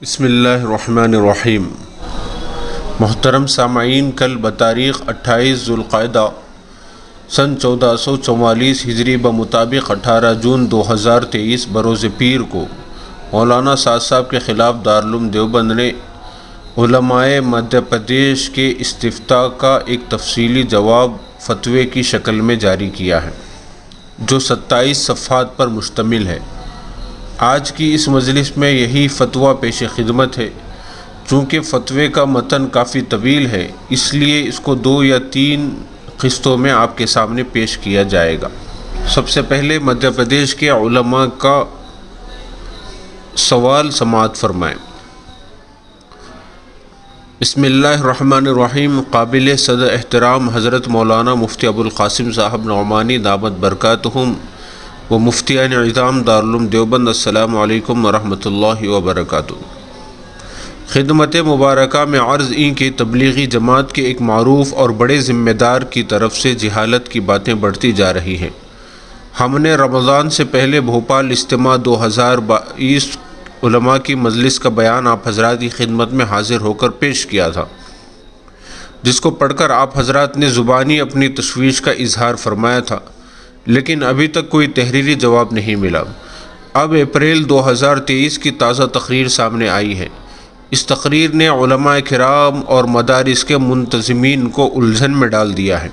بسم اللہ الرحمن الرحیم۔ محترم سامعین، کل بتاریخ 28 ذوالقعدہ سن 1444 ہجری بمطابق 18 جون 2023 بروز پیر کو مولانا سعد صاحب کے خلاف دارالعلوم دیوبند نے علماء مدھیہ پردیش کے استفتاء کا ایک تفصیلی جواب فتوے کی شکل میں جاری کیا ہے، جو 27 صفحات پر مشتمل ہے۔ آج کی اس مجلس میں یہی فتویٰ پیش خدمت ہے۔ چونکہ فتوے کا متن کافی طویل ہے، اس لیے اس کو 2 یا 3 قسطوں میں آپ کے سامنے پیش کیا جائے گا۔ سب سے پہلے مدھیہ پردیش کے علماء کا سوال سماعت فرمائیں۔ بسم اللہ الرحمن الرحیم۔ قابل صدر احترام حضرت مولانا مفتی ابوالقاسم صاحب نعمانی دامت برکاتہم و مفتیان اعظام دارالعلوم دیوبند، السلام علیکم ورحمۃ اللہ وبرکاتہ۔ خدمت مبارکہ میں عرض این کہ تبلیغی جماعت کے ایک معروف اور بڑے ذمہ دار کی طرف سے جہالت کی باتیں بڑھتی جا رہی ہیں۔ ہم نے رمضان سے پہلے بھوپال اجتماع 2022 علماء کی مجلس کا بیان آپ حضرات کی خدمت میں حاضر ہو کر پیش کیا تھا، جس کو پڑھ کر آپ حضرات نے زبانی اپنی تشویش کا اظہار فرمایا تھا، لیکن ابھی تک کوئی تحریری جواب نہیں ملا۔ اب اپریل 2023 کی تازہ تقریر سامنے آئی ہے۔ اس تقریر نے علماء کرام اور مدارس کے منتظمین کو الجھن میں ڈال دیا ہے۔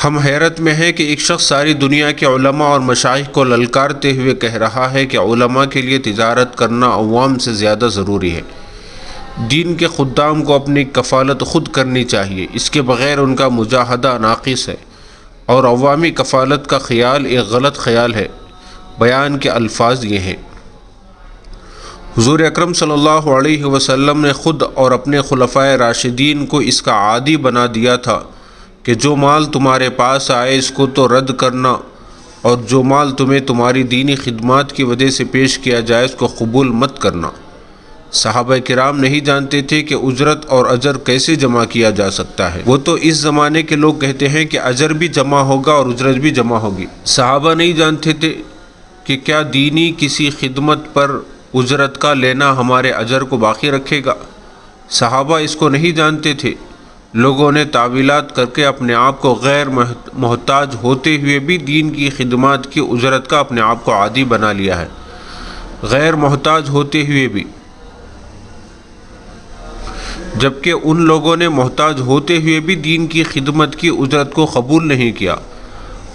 ہم حیرت میں ہیں کہ ایک شخص ساری دنیا کے علماء اور مشائخ کو للکارتے ہوئے کہہ رہا ہے کہ علماء کے لیے تجارت کرنا عوام سے زیادہ ضروری ہے۔ دین کے خدام کو اپنی کفالت خود کرنی چاہیے، اس کے بغیر ان کا مجاہدہ ناقص ہے، اور عوامی کفالت کا خیال ایک غلط خیال ہے۔ بیان کے الفاظ یہ ہیں: حضور اکرم صلی اللہ علیہ وسلم نے خود اور اپنے خلفائے راشدین کو اس کا عادی بنا دیا تھا کہ جو مال تمہارے پاس آئے اس کو تو رد کرنا، اور جو مال تمہیں تمہاری دینی خدمات کی وجہ سے پیش کیا جائے اس کو قبول مت کرنا۔ صحابہ کرام نہیں جانتے تھے کہ اجرت اور اجر کیسے جمع کیا جا سکتا ہے۔ وہ تو اس زمانے کے لوگ کہتے ہیں کہ اجر بھی جمع ہوگا اور اجرت بھی جمع ہوگی۔ صحابہ نہیں جانتے تھے کہ کیا دینی کسی خدمت پر اجرت کا لینا ہمارے اجر کو باقی رکھے گا۔ صحابہ اس کو نہیں جانتے تھے۔ لوگوں نے تعویلات کر کے اپنے آپ کو غیر محتاج ہوتے ہوئے بھی دین کی خدمات کی اجرت کا اپنے آپ کو عادی بنا لیا ہے۔ غیر محتاج ہوتے ہوئے بھی، جبکہ ان لوگوں نے محتاج ہوتے ہوئے بھی دین کی خدمت کی اجرت کو قبول نہیں کیا،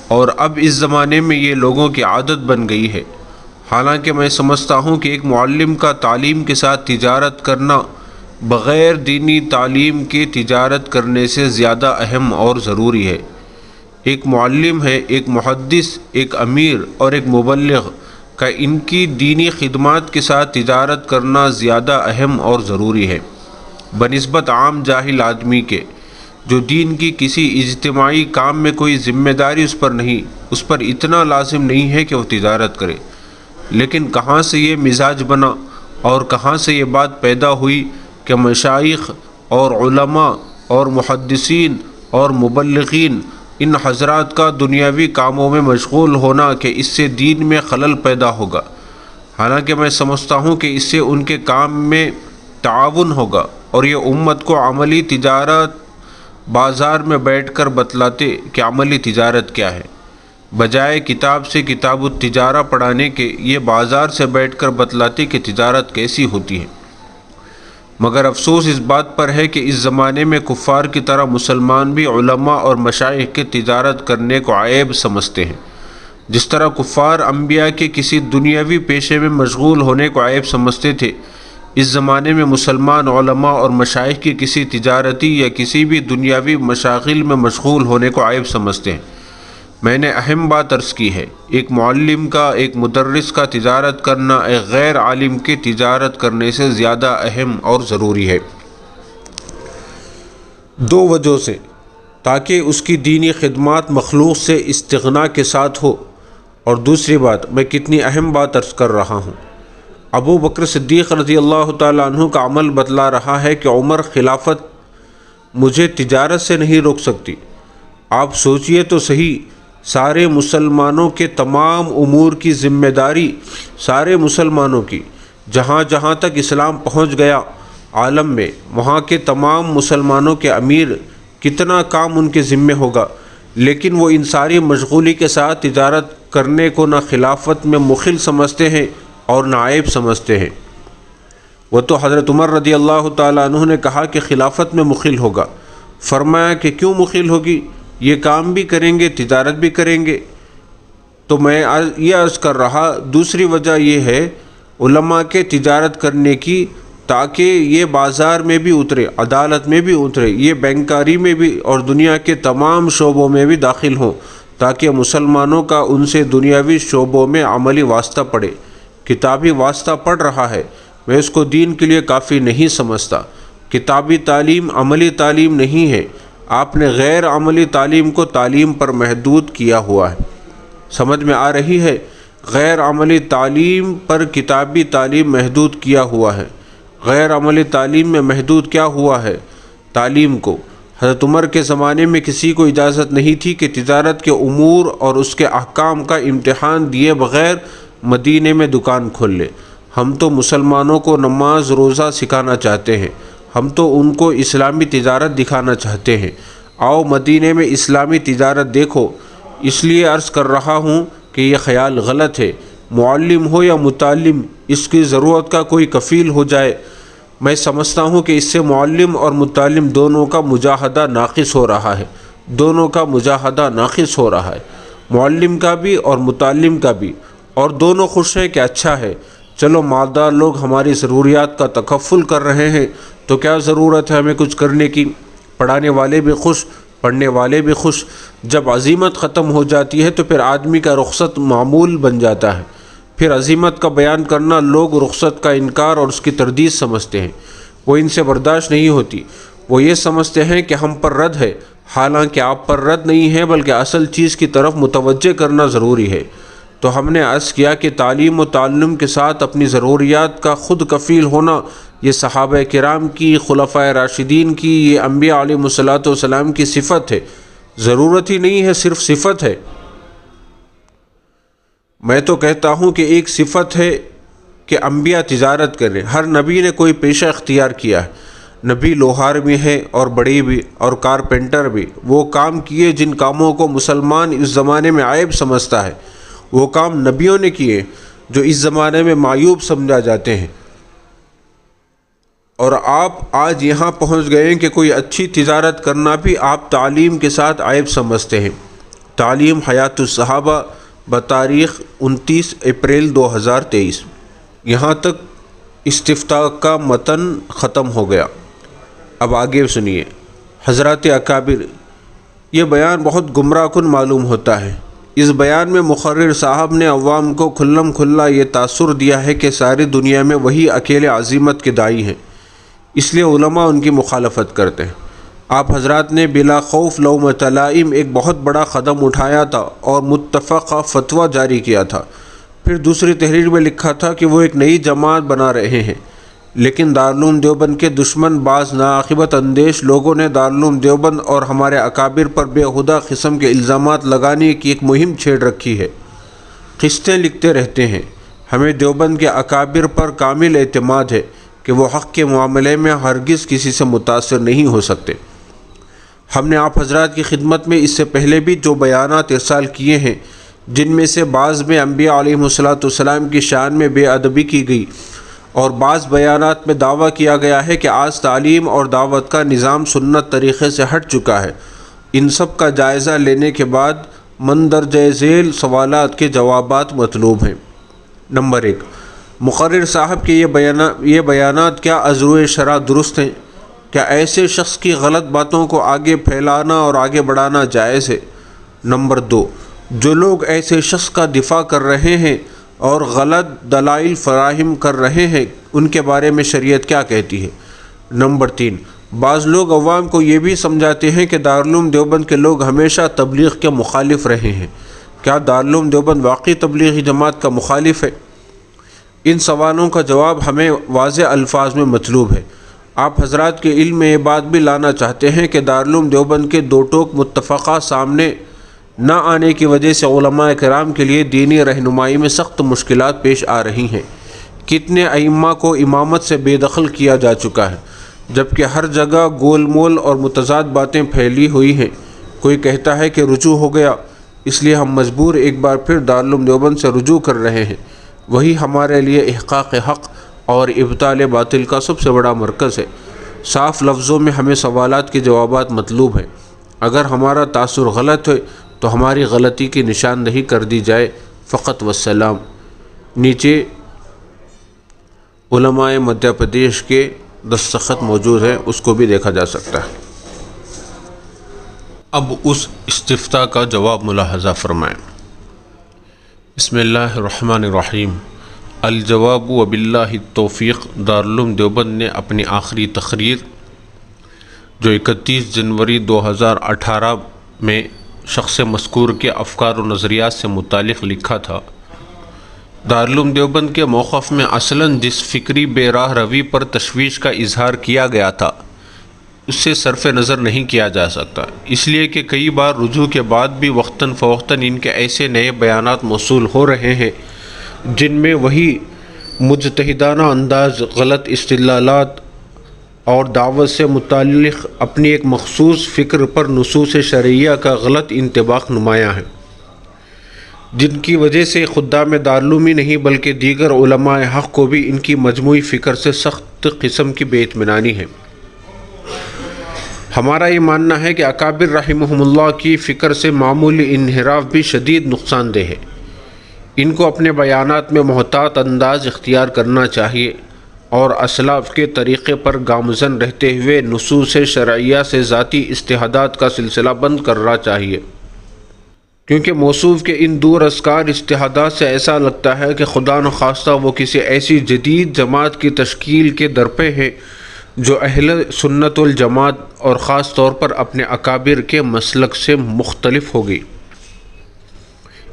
اور اب اس زمانے میں یہ لوگوں کی عادت بن گئی ہے۔ حالانکہ میں سمجھتا ہوں کہ ایک معلم کا تعلیم کے ساتھ تجارت کرنا بغیر دینی تعلیم کے تجارت کرنے سے زیادہ اہم اور ضروری ہے۔ ایک معلم ہے، ایک محدث، ایک امیر اور ایک مبلغ کا ان کی دینی خدمات کے ساتھ تجارت کرنا زیادہ اہم اور ضروری ہے بنسبت عام جاہل آدمی کے، جو دین کی کسی اجتماعی کام میں کوئی ذمہ داری اس پر اتنا لازم نہیں ہے کہ وہ تجارت کرے۔ لیکن کہاں سے یہ مزاج بنا اور کہاں سے یہ بات پیدا ہوئی کہ مشائخ اور علماء اور محدثین اور مبلغین ان حضرات کا دنیاوی کاموں میں مشغول ہونا کہ اس سے دین میں خلل پیدا ہوگا۔ حالانکہ میں سمجھتا ہوں کہ اس سے ان کے کام میں تعاون ہوگا، اور یہ امت کو عملی تجارت بازار میں بیٹھ کر بتلاتے کہ عملی تجارت کیا ہے، بجائے کتاب سے کتاب التجارہ پڑھانے کے یہ بازار سے بیٹھ کر بتلاتے کہ تجارت کیسی ہوتی ہے۔ مگر افسوس اس بات پر ہے کہ اس زمانے میں کفار کی طرح مسلمان بھی علماء اور مشائخ کے تجارت کرنے کو عیب سمجھتے ہیں۔ جس طرح کفار انبیاء کے کسی دنیاوی پیشے میں مشغول ہونے کو عیب سمجھتے تھے، اس زمانے میں مسلمان علماء اور مشائخ کی کسی تجارتی یا کسی بھی دنیاوی مشاغل میں مشغول ہونے کو عیب سمجھتے ہیں۔ میں نے اہم بات عرض کی ہے، ایک معلم کا، ایک مدرس کا تجارت کرنا ایک غیر عالم کے تجارت کرنے سے زیادہ اہم اور ضروری ہے، 2 وجہوں سے: تاکہ اس کی دینی خدمات مخلوق سے استغنا کے ساتھ ہو، اور دوسری بات، میں کتنی اہم بات عرض کر رہا ہوں، ابو بکر صدیق رضی اللہ تعالیٰ عنہ کا عمل بتلا رہا ہے کہ عمر خلافت مجھے تجارت سے نہیں روک سکتی۔ آپ سوچئے تو صحیح، سارے مسلمانوں کے تمام امور کی ذمہ داری سارے مسلمانوں کی، جہاں جہاں تک اسلام پہنچ گیا عالم میں، وہاں کے تمام مسلمانوں کے امیر کتنا کام ان کے ذمے ہوگا، لیکن وہ ان ساری مشغولی کے ساتھ تجارت کرنے کو نہ خلافت میں مخل سمجھتے ہیں اور نہ عیب سمجھتے ہیں۔ وہ تو حضرت عمر رضی اللہ تعالیٰ عنہ نے کہا کہ خلافت میں مخل ہوگا۔ فرمایا کہ کیوں مخل ہوگی؟ یہ کام بھی کریں گے، تجارت بھی کریں گے۔ تو میں یہ عرض کر رہا، دوسری وجہ یہ ہے علماء کے تجارت کرنے کی، تاکہ یہ بازار میں بھی اترے، عدالت میں بھی اترے، یہ بینکاری میں بھی اور دنیا کے تمام شعبوں میں بھی داخل ہوں، تاکہ مسلمانوں کا ان سے دنیاوی شعبوں میں عملی واسطہ پڑے۔ کتابی واسطہ پڑ رہا ہے، میں اس کو دین کے لیے کافی نہیں سمجھتا۔ کتابی تعلیم عملی تعلیم نہیں ہے، آپ نے غیر عملی تعلیم کو تعلیم پر محدود کیا ہوا ہے۔ سمجھ میں آ رہی ہے؟ غیر عملی تعلیم پر کتابی تعلیم محدود کیا ہوا ہے۔ غیر عملی تعلیم میں محدود کیا ہوا ہے؟ تعلیم کو۔ حضرت عمر کے زمانے میں کسی کو اجازت نہیں تھی کہ تجارت کے امور اور اس کے احکام کا امتحان دیے بغیر مدینے میں دکان کھول لے۔ ہم تو مسلمانوں کو نماز روزہ سکھانا چاہتے ہیں، ہم تو ان کو اسلامی تجارت دکھانا چاہتے ہیں۔ آؤ مدینے میں اسلامی تجارت دیکھو۔ اس لیے عرض کر رہا ہوں کہ یہ خیال غلط ہے، معلم ہو یا متعلم، اس کی ضرورت کا کوئی کفیل ہو جائے۔ میں سمجھتا ہوں کہ اس سے معلم اور متعلم دونوں کا مجاہدہ ناقص ہو رہا ہے، دونوں کا مجاہدہ ناقص ہو رہا ہے، معلم کا بھی اور متعلم کا بھی، اور دونوں خوش ہیں کہ اچھا ہے، چلو مالدار لوگ ہماری ضروریات کا تکفل کر رہے ہیں، تو کیا ضرورت ہے ہمیں کچھ کرنے کی۔ پڑھانے والے بھی خوش، پڑھنے والے بھی خوش۔ جب عزیمت ختم ہو جاتی ہے تو پھر آدمی کا رخصت معمول بن جاتا ہے، پھر عزیمت کا بیان کرنا لوگ رخصت کا انکار اور اس کی تردید سمجھتے ہیں، وہ ان سے برداشت نہیں ہوتی۔ وہ یہ سمجھتے ہیں کہ ہم پر رد ہے، حالانکہ آپ پر رد نہیں ہے، بلکہ اصل چیز کی طرف متوجہ کرنا ضروری ہے۔ تو ہم نے عرض کیا کہ تعلیم و تعلم کے ساتھ اپنی ضروریات کا خود کفیل ہونا، یہ صحابہ کرام کی، خلفائے راشدین کی، یہ انبیاء علیہ الصلوۃ والسلام کی صفت ہے، ضرورت ہی نہیں ہے، صرف صفت ہے۔ میں تو کہتا ہوں کہ ایک صفت ہے کہ انبیاء تجارت کریں، ہر نبی نے کوئی پیشہ اختیار کیا ہے۔ نبی لوہار بھی ہے اور بڑی بھی اور کارپینٹر بھی، وہ کام کیے جن کاموں کو مسلمان اس زمانے میں عیب سمجھتا ہے، وہ کام نبیوں نے کیے جو اس زمانے میں معیوب سمجھا جاتے ہیں۔ اور آپ آج یہاں پہنچ گئے کہ کوئی اچھی تجارت کرنا بھی آپ تعلیم کے ساتھ عیب سمجھتے ہیں۔ تعلیم حیات الصحابہ بتاریخ 29 اپریل 2023۔ یہاں تک استفتاء کا متن ختم ہو گیا۔ اب آگے سنیے۔ حضرات اکابر، یہ بیان بہت گمراہ کن معلوم ہوتا ہے۔ اس بیان میں مقرر صاحب نے عوام کو کھلم کھلا یہ تاثر دیا ہے کہ ساری دنیا میں وہی اکیلے عزیمت کے داعی ہیں، اس لیے علماء ان کی مخالفت کرتے ہیں۔ آپ حضرات نے بلا خوف لومۃ لائم ایک بہت بڑا قدم اٹھایا تھا اور متفقہ فتویٰ جاری کیا تھا، پھر دوسری تحریر میں لکھا تھا کہ وہ ایک نئی جماعت بنا رہے ہیں، لیکن دارالعلوم دیوبند کے دشمن بعض ناعاقبت اندیش لوگوں نے دارالعلوم دیوبند اور ہمارے اکابر پر بے ہودہ قسم کے الزامات لگانے کی ایک مہم چھیڑ رکھی ہے۔ قسطیں لکھتے رہتے ہیں۔ ہمیں دیوبند کے اکابر پر کامل اعتماد ہے کہ وہ حق کے معاملے میں ہرگز کسی سے متاثر نہیں ہو سکتے۔ ہم نے آپ حضرات کی خدمت میں اس سے پہلے بھی جو بیانات ارسال کیے ہیں، جن میں سے بعض میں انبیاء علیہ الصلوۃ والسلام کی شان میں بے ادبی کی گئی، اور بعض بیانات میں دعویٰ کیا گیا ہے کہ آج تعلیم اور دعوت کا نظام سنت طریقے سے ہٹ چکا ہے، ان سب کا جائزہ لینے کے بعد مندرجہ ذیل سوالات کے جوابات مطلوب ہیں۔ نمبر 1، مقرر صاحب کے یہ بیانات کیا از روئے شرع درست ہیں؟ کیا ایسے شخص کی غلط باتوں کو آگے پھیلانا اور آگے بڑھانا جائز ہے؟ نمبر 2، جو لوگ ایسے شخص کا دفاع کر رہے ہیں اور غلط دلائل فراہم کر رہے ہیں، ان کے بارے میں شریعت کیا کہتی ہے؟ نمبر 3، بعض لوگ عوام کو یہ بھی سمجھاتے ہیں کہ دارالعلوم دیوبند کے لوگ ہمیشہ تبلیغ کے مخالف رہے ہیں، کیا دارالعلوم دیوبند واقعی تبلیغی جماعت کا مخالف ہے؟ ان سوالوں کا جواب ہمیں واضح الفاظ میں مطلوب ہے۔ آپ حضرات کے علم میں یہ بات بھی لانا چاہتے ہیں کہ دارالعلوم دیوبند کے دو ٹوک متفقہ سامنے نہ آنے کی وجہ سے علماء کرام کے لیے دینی رہنمائی میں سخت مشکلات پیش آ رہی ہیں۔ کتنے ائمہ کو امامت سے بے دخل کیا جا چکا ہے، جبکہ ہر جگہ گول مول اور متضاد باتیں پھیلی ہوئی ہیں۔ کوئی کہتا ہے کہ رجوع ہو گیا، اس لیے ہم مجبور ایک بار پھر دارالعلوم دیوبند سے رجوع کر رہے ہیں۔ وہی ہمارے لیے احقاق حق اور ابطال باطل کا سب سے بڑا مرکز ہے۔ صاف لفظوں میں ہمیں سوالات کے جوابات مطلوب ہیں۔ اگر ہمارا تاثر غلط ہے تو ہماری غلطی کی نشاندہی کر دی جائے، فقط والسلام۔ نیچے علماء مدھیہ پردیش کے دستخط موجود ہیں، اس کو بھی دیکھا جا سکتا ہے۔ اب اس استفتاء کا جواب ملاحظہ فرمائیں۔ بسم اللہ الرحمن الرحیم۔ الجواب وباللہ التوفیق۔ دارالعلوم دیوبند نے اپنی آخری تقریر جو 31 جنوری 2018 میں شخص مذکور کے افکار و نظریات سے متعلق لکھا تھا، دارالعلوم دیوبند کے موقف میں اصلاً جس فکری بے راہ روی پر تشویش کا اظہار کیا گیا تھا اس سے صرف نظر نہیں کیا جا سکتا، اس لیے کہ کئی بار رجوع کے بعد بھی وقتاً فوقتاً ان کے ایسے نئے بیانات موصول ہو رہے ہیں جن میں وہی مجتہدانہ انداز، غلط استدلالات اور دعوت سے متعلق اپنی ایک مخصوص فکر پر نصوص شرعیہ کا غلط انطباق نمایاں ہے، جن کی وجہ سے خدام دارالعلوم ہی نہیں بلکہ دیگر علماء حق کو بھی ان کی مجموعی فکر سے سخت قسم کی بے اطمینانی ہے۔ ہمارا یہ ماننا ہے کہ اکابر رحمہم اللہ کی فکر سے معمولی انحراف بھی شدید نقصان دہ ہے۔ ان کو اپنے بیانات میں محتاط انداز اختیار کرنا چاہیے اور اسلاف کے طریقے پر گامزن رہتے ہوئے نصوص شرعیہ سے ذاتی اجتہادات کا سلسلہ بند کرنا چاہیے، کیونکہ موصوف کے ان دور ازکار اجتہادات سے ایسا لگتا ہے کہ خدا نخواستہ وہ کسی ایسی جدید جماعت کی تشکیل کے درپے ہیں جو اہل سنت والجماعت اور خاص طور پر اپنے اکابر کے مسلک سے مختلف ہوگی۔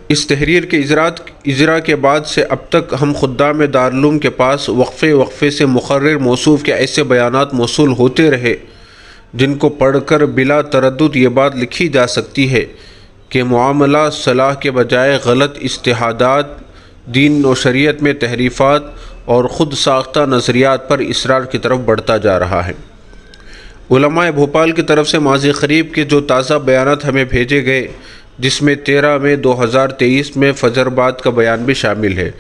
اس تحریر کے اجرا کے بعد سے اب تک ہم خدام دارالعلوم کے پاس وقفے سے مقرر موصوف کے ایسے بیانات موصول ہوتے رہے جن کو پڑھ کر بلا تردد یہ بات لکھی جا سکتی ہے کہ معاملہ صلاح کے بجائے غلط اجتہادات، دین و شریعت میں تحریفات اور خود ساختہ نظریات پر اصرار کی طرف بڑھتا جا رہا ہے۔ علماء بھوپال کی طرف سے ماضی قریب کے جو تازہ بیانات ہمیں بھیجے گئے، جس میں 13 مئی 2023 میں فجر بعد کا بیان بھی شامل ہے،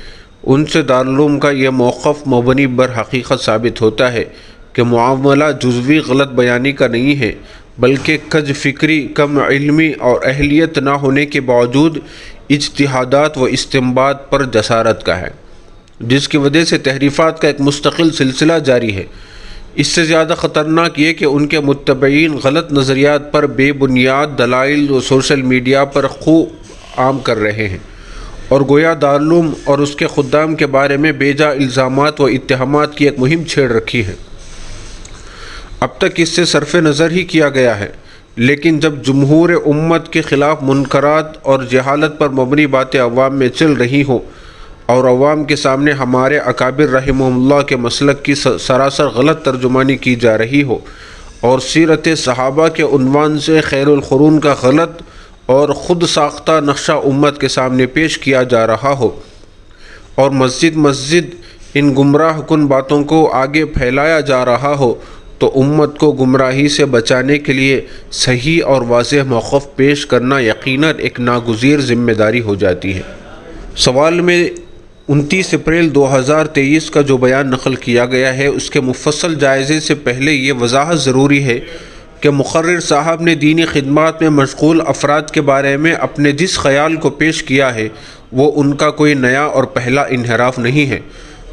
ان سے دارالعلوم کا یہ موقف مبنی بر حقیقت ثابت ہوتا ہے کہ معاملہ جزوی غلط بیانی کا نہیں ہے بلکہ کج فکری، کم علمی اور اہلیت نہ ہونے کے باوجود اجتہادات و استنباط پر جسارت کا ہے، جس کی وجہ سے تحریفات کا ایک مستقل سلسلہ جاری ہے۔ اس سے زیادہ خطرناک یہ کہ ان کے متبعین غلط نظریات پر بے بنیاد دلائل و سوشل میڈیا پر خوب عام کر رہے ہیں اور گویا دارالعلوم اور اس کے خدام کے بارے میں بے جا الزامات و اتہامات کی ایک مہم چھیڑ رکھی ہے۔ اب تک اس سے صرف نظر ہی کیا گیا ہے، لیکن جب جمہور امت کے خلاف منکرات اور جہالت پر مبنی باتیں عوام میں چل رہی ہوں اور عوام کے سامنے ہمارے اکابر رحمہم اللہ کے مسلک کی سراسر غلط ترجمانی کی جا رہی ہو اور سیرت صحابہ کے عنوان سے خیر القرون کا غلط اور خود ساختہ نقشہ امت کے سامنے پیش کیا جا رہا ہو اور مسجد ان گمراہ کن باتوں کو آگے پھیلایا جا رہا ہو، تو امت کو گمراہی سے بچانے کے لیے صحیح اور واضح موقف پیش کرنا یقیناً ایک ناگزیر ذمہ داری ہو جاتی ہے۔ سوال میں 29 اپریل 2023 کا جو بیان نقل کیا گیا ہے، اس کے مفصل جائزے سے پہلے یہ وضاحت ضروری ہے کہ مقرر صاحب نے دینی خدمات میں مشغول افراد کے بارے میں اپنے جس خیال کو پیش کیا ہے وہ ان کا کوئی نیا اور پہلا انحراف نہیں ہے۔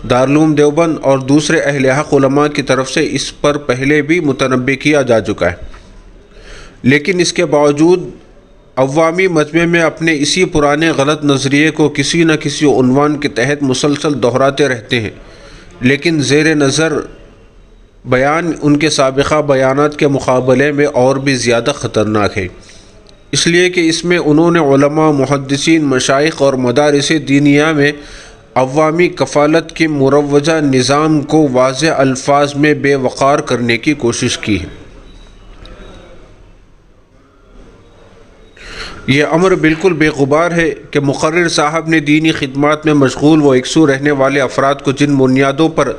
دارالعلوم دیوبند اور دوسرے اہل حق علماء کی طرف سے اس پر پہلے بھی متنبہ کیا جا چکا ہے، لیکن اس کے باوجود عوامی مجمع میں اپنے اسی پرانے غلط نظریے کو کسی نہ کسی عنوان کے تحت مسلسل دہراتے رہتے ہیں، لیکن زیر نظر بیان ان کے سابقہ بیانات کے مقابلے میں اور بھی زیادہ خطرناک ہے، اس لیے کہ اس میں انہوں نے علماء، محدثین، مشائخ اور مدارس دینیہ میں عوامی کفالت کے مروجہ نظام کو واضح الفاظ میں بے وقار کرنے کی کوشش کی ہے۔ یہ امر بالکل بے غبار ہے کہ مقرر صاحب نے دینی خدمات میں مشغول و یکسو رہنے والے افراد کو جن بنیادوں پر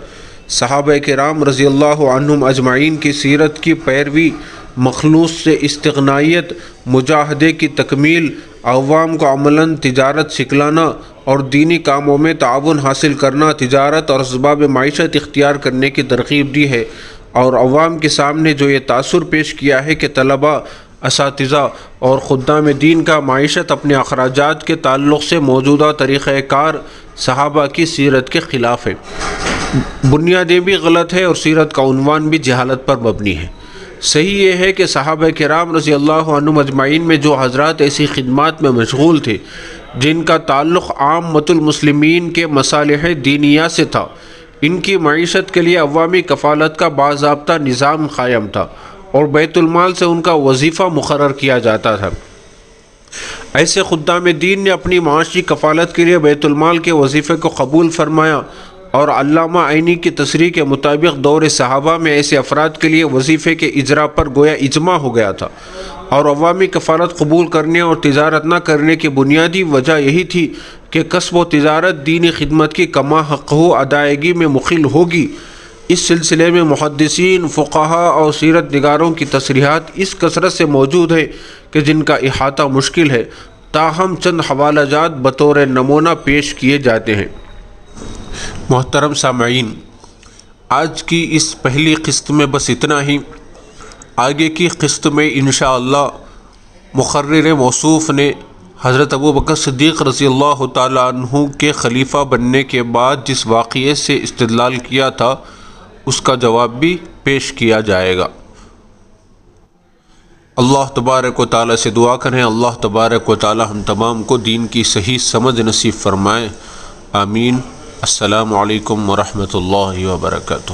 صحابہ کرام رضی اللہ عنہم اجمعین کی سیرت کی پیروی، مخلوص سے استغنائیت، مجاہدے کی تکمیل، عوام کو عملاً تجارت سکھلانا اور دینی کاموں میں تعاون حاصل کرنا، تجارت اور اسباب معیشت اختیار کرنے کی ترغیب دی ہے، اور عوام کے سامنے جو یہ تاثر پیش کیا ہے کہ طلباء، اساتذہ اور خدام دین کا معیشت اپنے اخراجات کے تعلق سے موجودہ طریقہ کار صحابہ کی سیرت کے خلاف ہے، بنیادیں بھی غلط ہے اور سیرت کا عنوان بھی جہالت پر مبنی ہے۔ صحیح یہ ہے کہ صحابہ کرام رضی اللہ عنہم اجمعین میں جو حضرات ایسی خدمات میں مشغول تھے جن کا تعلق عامۃ المسلمین کے مصالح دینیہ سے تھا، ان کی معیشت کے لیے عوامی کفالت کا باضابطہ نظام قائم تھا اور بیت المال سے ان کا وظیفہ مقرر کیا جاتا تھا۔ ایسے خدام دین نے اپنی معاشی کفالت کے لیے بیت المال کے وظیفے کو قبول فرمایا، اور علامہ عینی کی تصریح کے مطابق دور صحابہ میں ایسے افراد کے لیے وظیفے کے اجراء پر گویا اجماع ہو گیا تھا، اور عوامی کفالت قبول کرنے اور تجارت نہ کرنے کی بنیادی وجہ یہی تھی کہ کسب و تجارت دینی خدمت کی کما حقہ ادائیگی میں مخل ہوگی۔ اس سلسلے میں محدثین، فقہاء اور سیرت نگاروں کی تصریحات اس کثرت سے موجود ہیں کہ جن کا احاطہ مشکل ہے، تاہم چند حوالہ جات بطور نمونہ پیش کیے جاتے ہیں۔ محترم سامعین، آج کی اس پہلی قسط میں بس اتنا ہی۔ آگے کی قسط میں انشاءاللہ مقرر موصوف نے حضرت ابوبکر صدیق رضی اللہ تعالیٰ عنہ کے خلیفہ بننے کے بعد جس واقعے سے استدلال کیا تھا اس کا جواب بھی پیش کیا جائے گا۔ اللہ تبارک و تعالیٰ سے دعا کریں، اللہ تبارک و تعالیٰ ہم تمام کو دین کی صحیح سمجھ نصیب فرمائے، آمین۔ السلام علیکم ورحمۃ اللہ وبرکاتہ۔